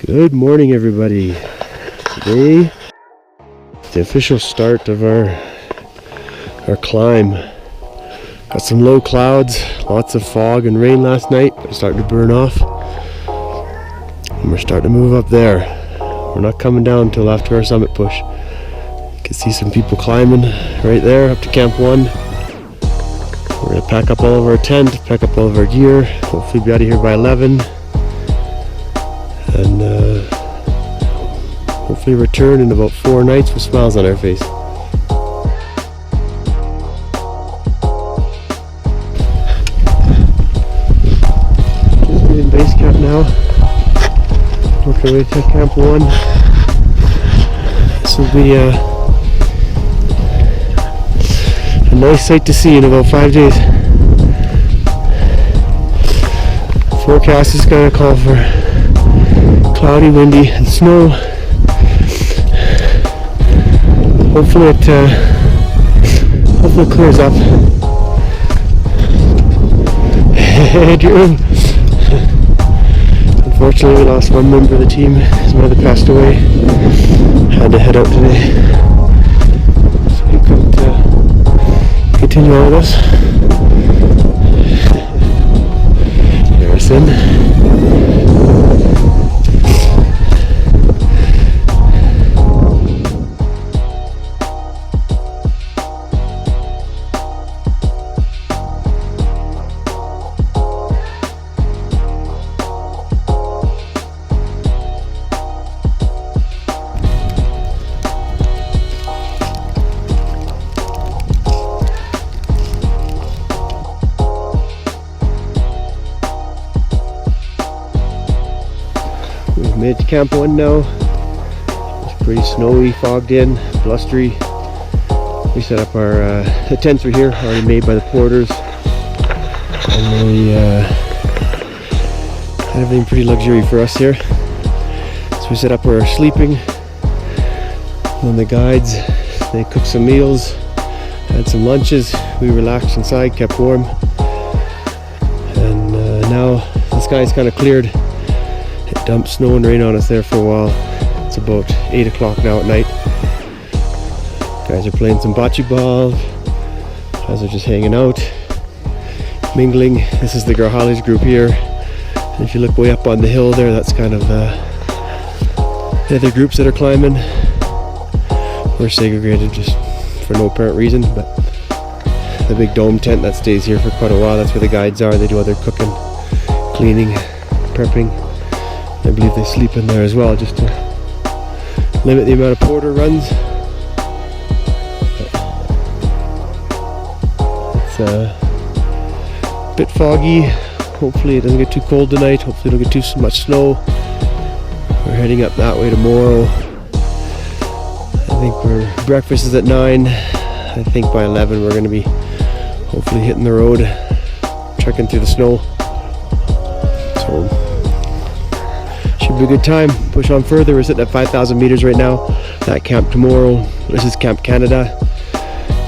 Good morning, everybody. Today, the official start of our climb. Got some low clouds, lots of fog and rain last night, but it's starting to burn off. And we're starting to move up there. We're not coming down until after our summit push. You can see some people climbing right there up to Camp 1. We're going to pack up all of our tent, pack up all of our gear, hopefully be out of here by 11. And hopefully return in about 4 nights with smiles on our face. Just getting base camp now. Working our way to Camp 1. This will be a nice sight to see in about 5 days. Forecast is going to call for cloudy, windy, and snow. Hopefully it clears up. Hey, Drew. Unfortunately, we lost one member of the team. His mother passed away. Had to head out today, so he couldn't continue on with us. Harrison. We've made it to Camp 1 now. It's pretty snowy, fogged in, blustery. We set up our the tents were here, already made by the porters, and we had everything pretty luxury for us here. So we set up our sleeping, and the guides, they cooked some meals, had some lunches. We relaxed inside, kept warm, and now the sky's kind of cleared. It dumped snow and rain on us there for a while. It's about 8 o'clock now at night. Guys are playing some bocce ball. Guys are just hanging out, mingling. This is the Grajales group here. And if you look way up on the hill there, that's kind of the other groups that are climbing. We're segregated just for no apparent reason, but the big dome tent that stays here for quite a while, that's where the guides are. They do all their cooking, cleaning, prepping. I believe they sleep in there as well, just to limit the amount of porter runs. It's a bit foggy. Hopefully it doesn't get too cold tonight. Hopefully it don't get too much snow. We're heading up that way tomorrow. I think breakfast is at 9. I think by 11 we're going to be hopefully hitting the road, trekking through the snow. So should be a good time. Push on further. We're sitting at 5,000 meters right now. That camp tomorrow. This is Camp Canada.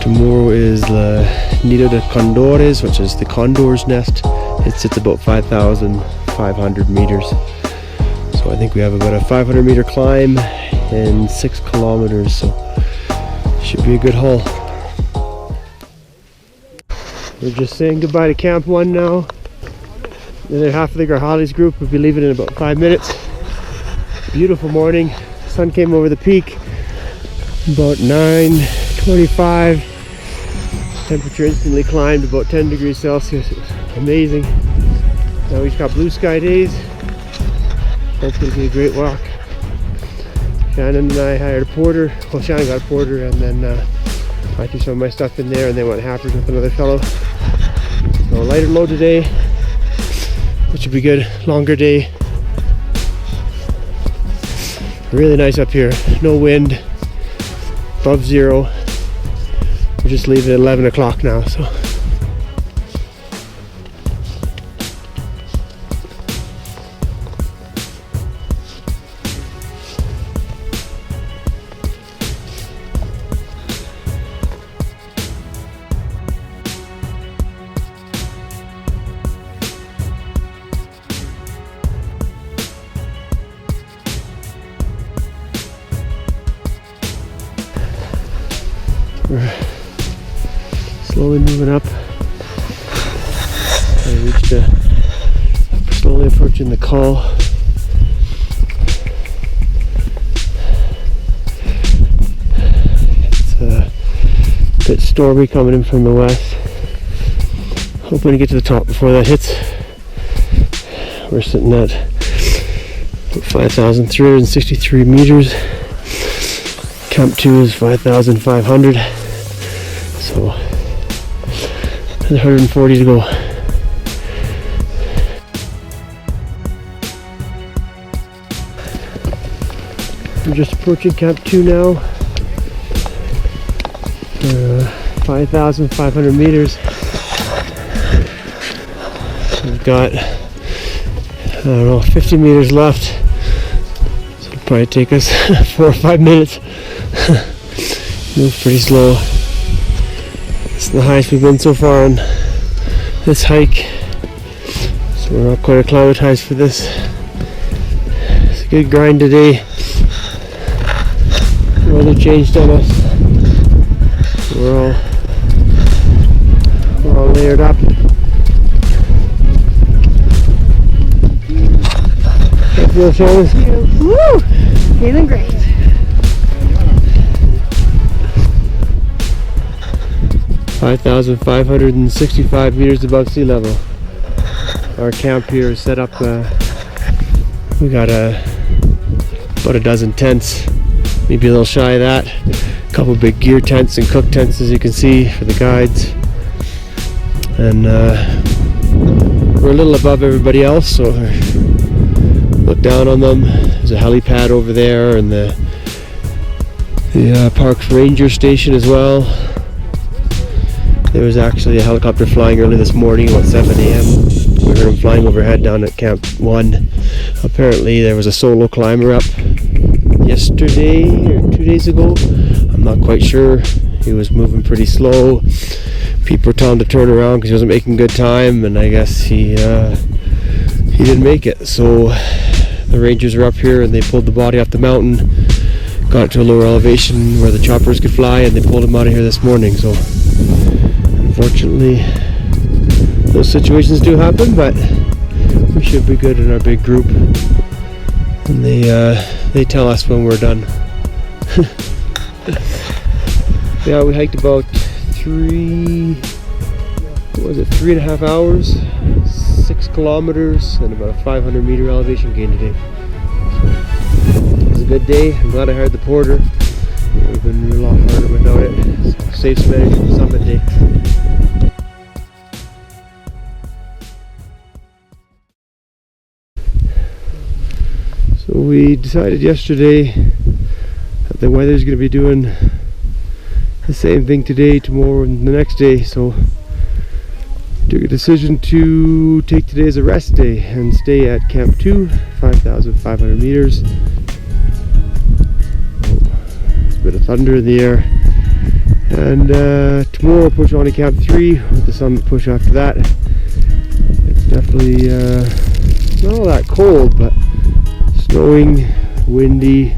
Tomorrow is the Nido de Condores, which is the condor's nest. It sits about 5,500 meters. So I think we have about a 500 meter climb and 6 kilometers. So should be a good haul. We're just saying goodbye to Camp 1 now. The other half of the Grajales group will be leaving in about 5 minutes. Beautiful morning. The sun came over the peak about 9:25. Temperature instantly climbed about 10 degrees Celsius. It was amazing. Now we've got blue sky days. Hopefully it'll be a great walk. Shannon and I hired a porter. Well, Shannon got a porter, and then I threw some of my stuff in there, and they went hampers with another fellow. So a lighter load today, which will be good. Longer day. Really nice up here. No wind. Above 0. We're just leaving at 11 o'clock now, so. We're slowly moving up. I reached slowly approaching the col. It's a bit stormy coming in from the west. Hoping to get to the top before that hits. We're sitting at 5,363 meters. Camp 2 is 5,500. So 140 to go. We're just approaching Camp 2 now. 5,500 meters. We've got, I don't know, 50 meters left. So it'll probably take us 4 or 5 minutes. Moves pretty slow. It's the highest we've been so far on this hike. So we're not quite acclimatized for this. It's a good grind today. The weather changed on us. We're all layered up. How you feel, Shannon? Woo! Feeling great. $5,565 meters above sea level. Our camp here is set up. We got about a dozen tents, maybe a little shy of that. A couple big gear tents and cook tents, as you can see, for the guides. And we're a little above everybody else, so look down on them. There's a helipad over there, and the park's ranger station as well. There was actually a helicopter flying early this morning about 7 a.m. We heard him flying overhead down at Camp 1. Apparently there was a solo climber up yesterday or 2 days ago. I'm not quite sure. He was moving pretty slow. People were telling him to turn around because he wasn't making good time, and I guess he didn't make it. So the rangers are up here and they pulled the body off the mountain, got it to a lower elevation where the choppers could fly, and they pulled him out of here this morning. So unfortunately those situations do happen, but we should be good in our big group, and they tell us when we're done. Yeah, we hiked about 3.5 hours, 6 kilometers, and about a 500 meter elevation gain today. So it was a good day. I'm glad I hired the porter. It would have been a lot harder without it. So save some energy for summit day. So we decided yesterday that the weather's going to be doing the same thing today, tomorrow, and the next day. So took a decision to take today as a rest day and stay at Camp 2, 5,500 meters. There's a bit of thunder in the air. And tomorrow we'll push on to Camp 3 with the summit push after that. It's definitely not all that cold, but snowing, windy.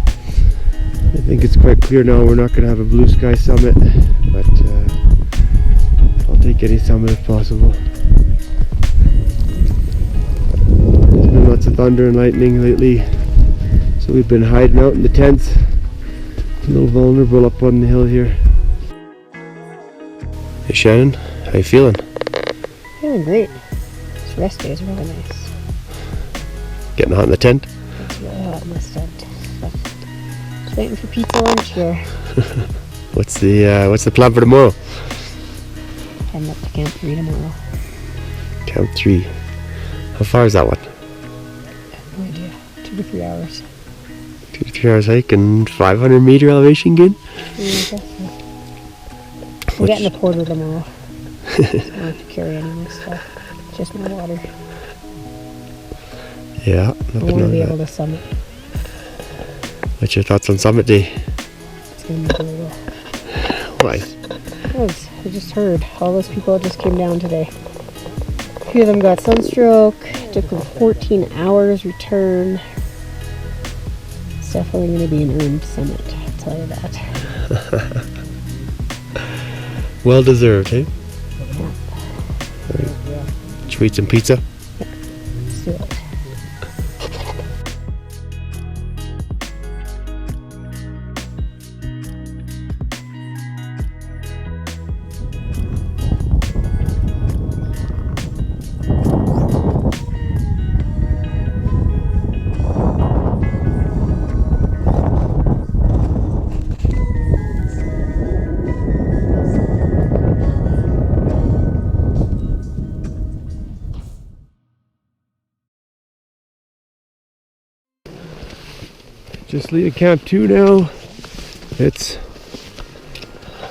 I think it's quite clear now we're not going to have a blue sky summit, but I'll take any summit if possible. There's been lots of thunder and lightning lately, so we've been hiding out in the tents. It's a little vulnerable up on the hill here. Hey Shannon, how you feeling? Feeling great. This rest day is really nice. Getting hot in the tent? It's really hot in this tent. Just waiting for pizza lunch here. What's the plan for tomorrow? Heading up to Camp 3 tomorrow. Camp 3. How far is that one? I have no idea. 2 to 3 hours. 2 to 3 hours hike and 500 meter elevation gain? Yeah, I guess so. I'm getting the porter tomorrow. So I don't have to carry any of my stuff. Just my water. Yeah, I want to be able to summit. What's your thoughts on summit day? It's going to be brutal. Why? Because I just heard all those people just came down today. A few of them got sunstroke. It took them 14 hours return. It's definitely going to be an earned summit, I'll tell you that. Well deserved, eh? Right. Should we eat some pizza? Let's do it. Just leaving Camp 2 now. It's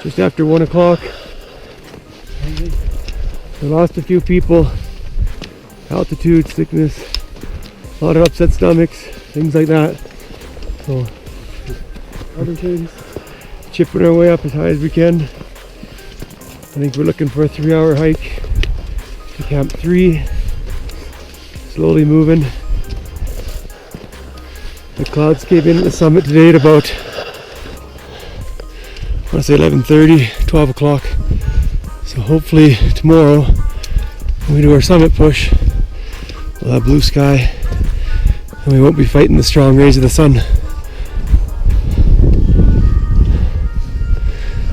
just after 1 o'clock. We lost a few people. Altitude sickness, a lot of upset stomachs, things like that. So other things, chipping our way up as high as we can. I think we're looking for a 3-hour hike to Camp 3. Slowly moving. The clouds came in at the summit today at about, I want to say 11:30, 12 o'clock. So hopefully tomorrow, when we do our summit push, we'll have blue sky and we won't be fighting the strong rays of the sun.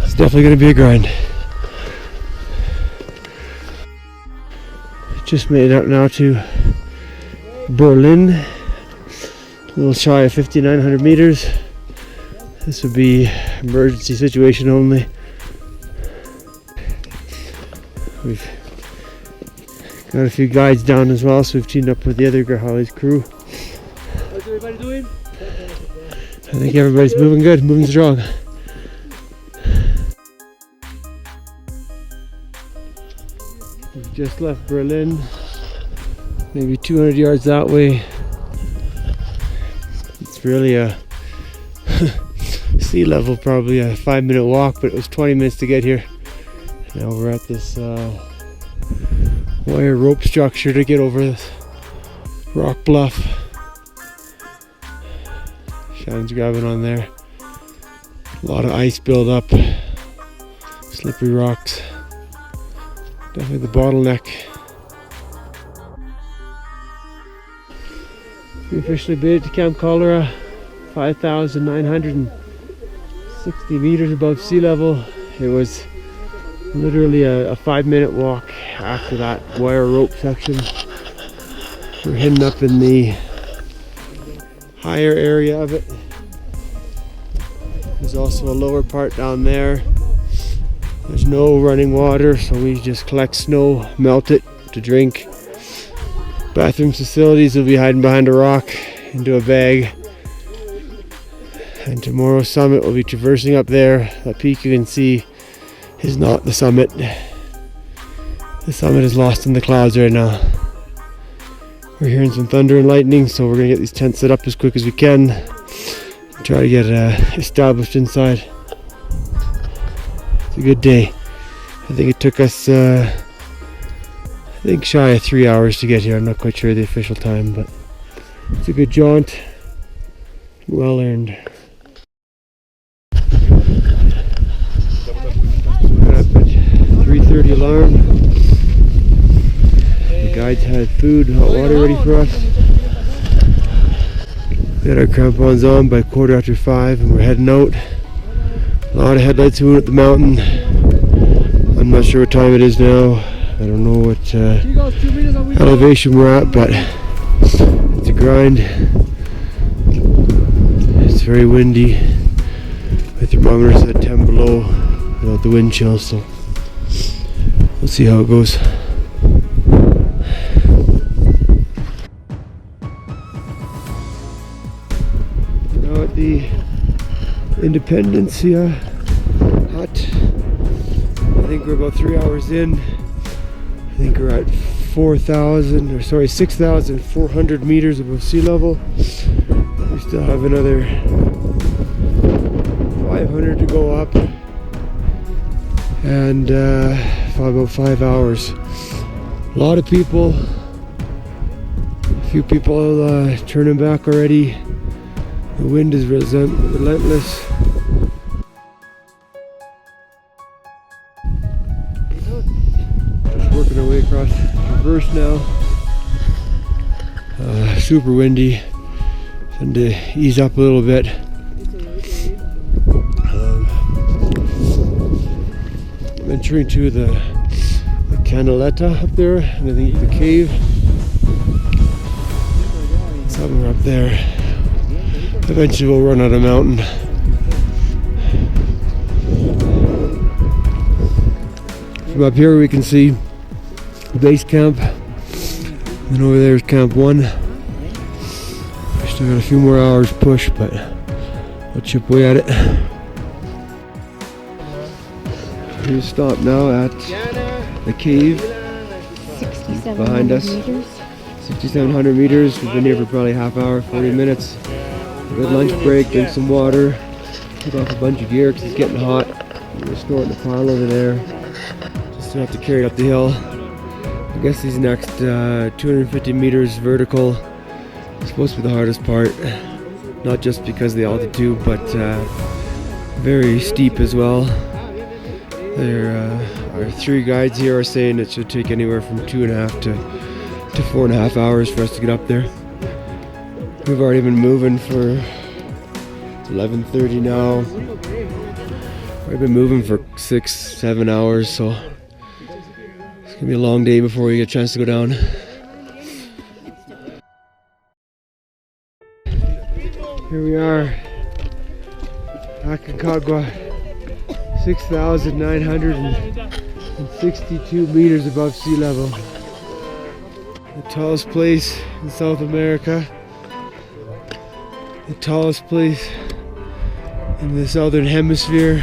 It's definitely going to be a grind. Just made it out now to Berlin, a little shy of 5,900 meters. This would be emergency situation only. We've got a few guides down as well, so we've teamed up with the other Grajales crew. How's everybody doing? I think everybody's moving good, moving strong. We've just left Berlin, maybe 200 yards that way. It's really a sea level, probably a 5-minute walk, but it was 20 minutes to get here. Now we're at this wire rope structure to get over this rock bluff. Shannon's grabbing on there. A lot of ice build up, slippery rocks. Definitely the bottleneck. We officially made it to Camp Colera, 5,960 meters above sea level. It was literally a 5-minute walk after that wire rope section. We're heading up in the higher area of it. There's also a lower part down there. There's no running water, so we just collect snow, melt it to drink. Bathroom facilities will be hiding behind a rock into a bag. And tomorrow's summit will be traversing up there. That peak you can see is not the summit. The summit is lost in the clouds right now. We're hearing some thunder and lightning, so we're gonna get these tents set up as quick as we can. Try to get established inside. It's a good day. I think it took us shy of 3 hours to get here. I'm not quite sure the official time, but it's a good jaunt. Well earned. We're up at 3:30 alarm. The guides had food, hot water ready for us. We had our crampons on by 5:15 and we're heading out. A lot of headlights moving up the mountain. I'm not sure what time it is now. I don't know what elevation we're at, but it's a grind. It's very windy. My thermometer's at 10 below without the wind chill, so we'll see how it goes. Now at the Independencia hut. I think we're about 3 hours in. I think we're at 6,400 meters above sea level. We still have another 500 to go up, and about 5 hours. A lot of people, a few people turning back already. The wind is relentless. working our way across the reverse now. Super windy. Trying to ease up a little bit. Entering to the Canaleta up there, and I think the cave. Somewhere up there. Eventually we'll run out of mountain. From up here we can see base camp, and over there is camp 1. We still got a few more hours push, but we'll chip away at it. We stop now at the cave 6,700 behind us. meters. 6,700 meters. We've been here for probably half hour, 40 minutes. Good lunch break, drink some water. Took off a bunch of gear because it's getting hot. We're storing the pile over there. Just have to carry it up the hill. I guess these next 250 meters vertical is supposed to be the hardest part. Not just because of the altitude, but very steep as well. There are 3 guides here are saying it should take anywhere from 2.5 to 4.5 hours for us to get up there. We've already been moving for 11:30 now. We've been moving for 6-7 hours, so it's gonna be a long day before we get a chance to go down. Here we are, Aconcagua, 6,962 meters above sea level. The tallest place in South America. The tallest place in the southern hemisphere.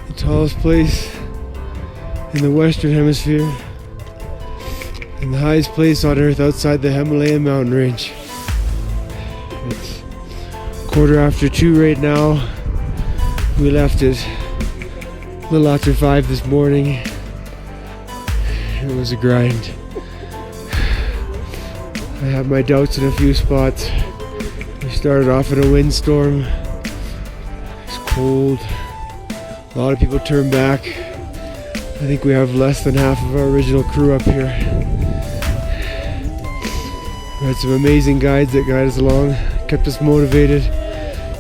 The tallest place in the western hemisphere. And the highest place on earth outside the Himalayan mountain range. It's 2:15 right now. We left it a little after 5 this morning. It was a grind. I have my doubts in a few spots. We started off in a windstorm. It's cold. A lot of people turned back. I think we have less than half of our original crew up here. We had some amazing guides that guided us along, kept us motivated,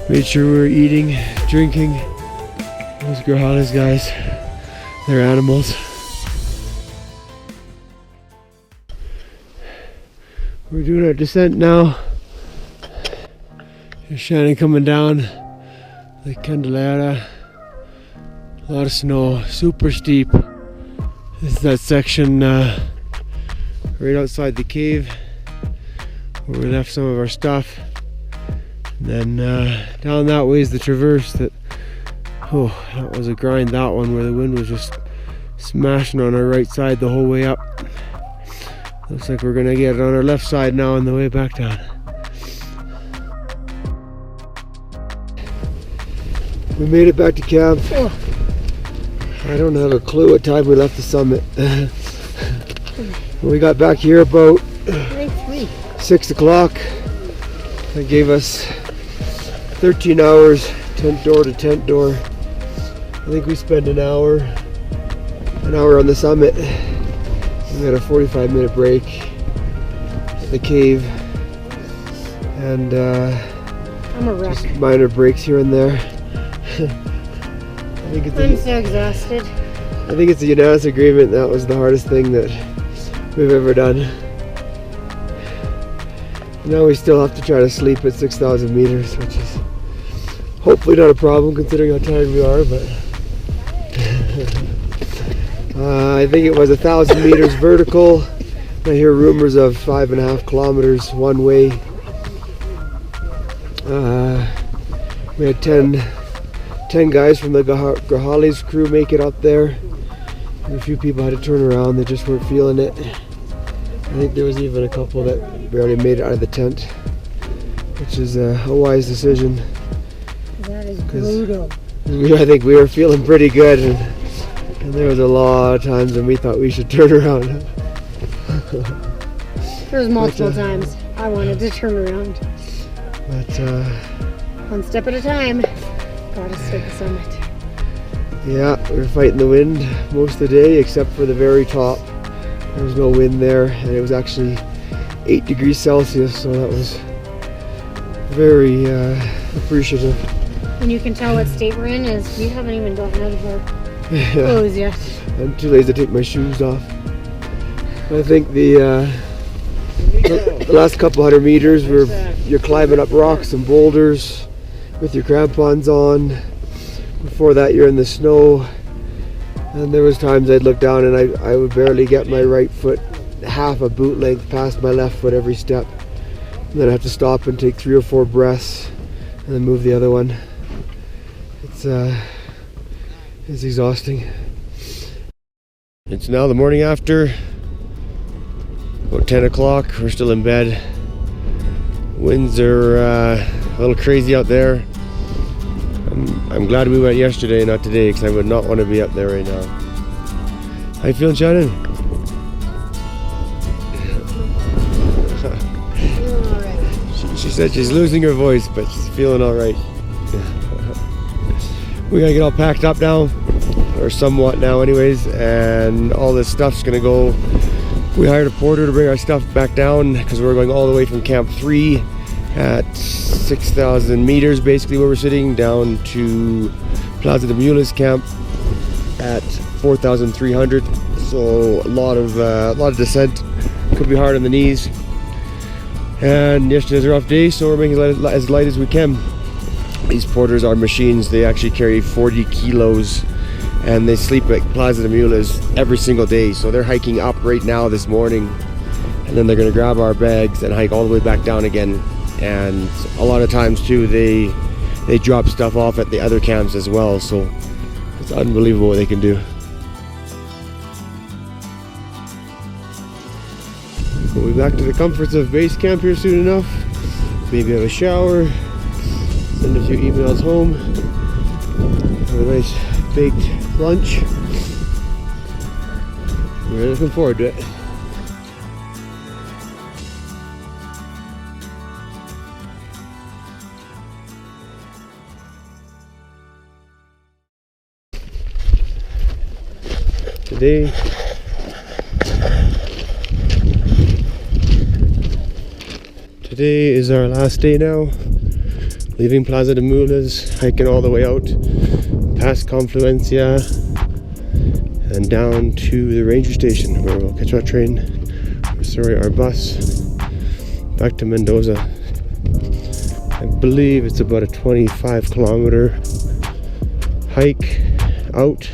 made sure we were eating, drinking. Those Grajales guys, they're animals. We're doing our descent now. There's Shannon coming down the Colera. A lot of snow, super steep. This is that section right outside the cave where we left some of our stuff. And then down that way is the traverse that was a grind, that one, where the wind was just smashing on our right side the whole way up. Looks like we're gonna get it on our left side now on the way back down. We made it back to camp. I don't have a clue what time we left the summit. We got back here about 6 o'clock. That gave us 13 hours, tent door to tent door. I think we spent an hour on the summit. We had a 45-minute break at the cave, and I'm a wreck. just minor breaks here and there. I'm so exhausted. I think it's a unanimous agreement that was the hardest thing that we've ever done. Now we still have to try to sleep at 6,000 meters, which is hopefully not a problem considering how tired we are, but I think it was 1,000 meters vertical. I hear rumors of 5.5 kilometers one way. We had 10 guys from the Grajales crew make it up there. And a few people had to turn around, they just weren't feeling it. I think there was even a couple that barely made it out of the tent, which is a wise decision. That is brutal. I think we were feeling pretty good, and there was a lot of times when we thought we should turn around. There was multiple times I wanted to turn around. But one step at a time. Got us to the summit. yeah, we were fighting the wind most of the day except for the very top. There was no wind there, and it was actually 8 degrees Celsius, so that was very appreciative. And you can tell what state we're in is we haven't even gotten out of our clothes yet. I'm too lazy to take my shoes off. I think the last couple hundred meters you're climbing up rocks and boulders with your crampons on. Before that you're in the snow, and there was times I'd look down and I would barely get my right foot half a boot length past my left foot every step, and then I have to stop and take 3 or 4 breaths and then move the other one. It's exhausting. It's now the morning after, about 10 o'clock. We're still in bed. Winds are a little crazy out there. I'm glad we went yesterday, not today, because I would not want to be up there right now. How you feeling, Shannon? Feeling alright. She said she's losing her voice, but she's feeling all right. We gotta get all packed up now, or somewhat now anyways, and all this stuff's gonna go. We hired a porter to bring our stuff back down because we're going all the way from Camp 3 at 6,000 meters basically where we're sitting, down to Plaza de Mules camp at 4,300. So a lot of descent. Could be hard on the knees. And yesterday's a rough day, so we're making it as light as we can. These porters are machines. They actually carry 40 kilos, and they sleep at Plaza de Mules every single day. So they're hiking up right now this morning, and then they're going to grab our bags and hike all the way back down again. And a lot of times too, they drop stuff off at the other camps as well. So it's unbelievable what they can do. We'll be back to the comforts of base camp here soon enough. Maybe have a shower, send a few emails home, have a nice baked lunch. We're looking forward to it. Today is our last day now, leaving Plaza de Mules, hiking all the way out past Confluencia and down to the ranger station where we'll catch our our bus back to Mendoza. I believe it's about a 25-kilometer hike out,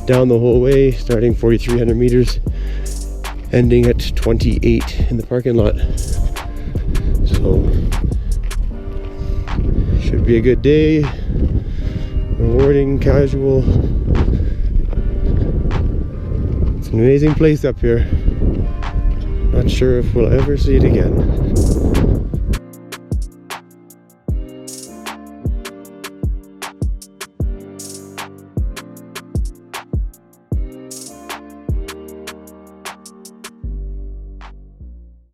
down the whole way, starting 4,300 meters, ending at 28 in the parking lot. So, should be a good day, rewarding, casual. It's an amazing place up here. Not sure if we'll ever see it again.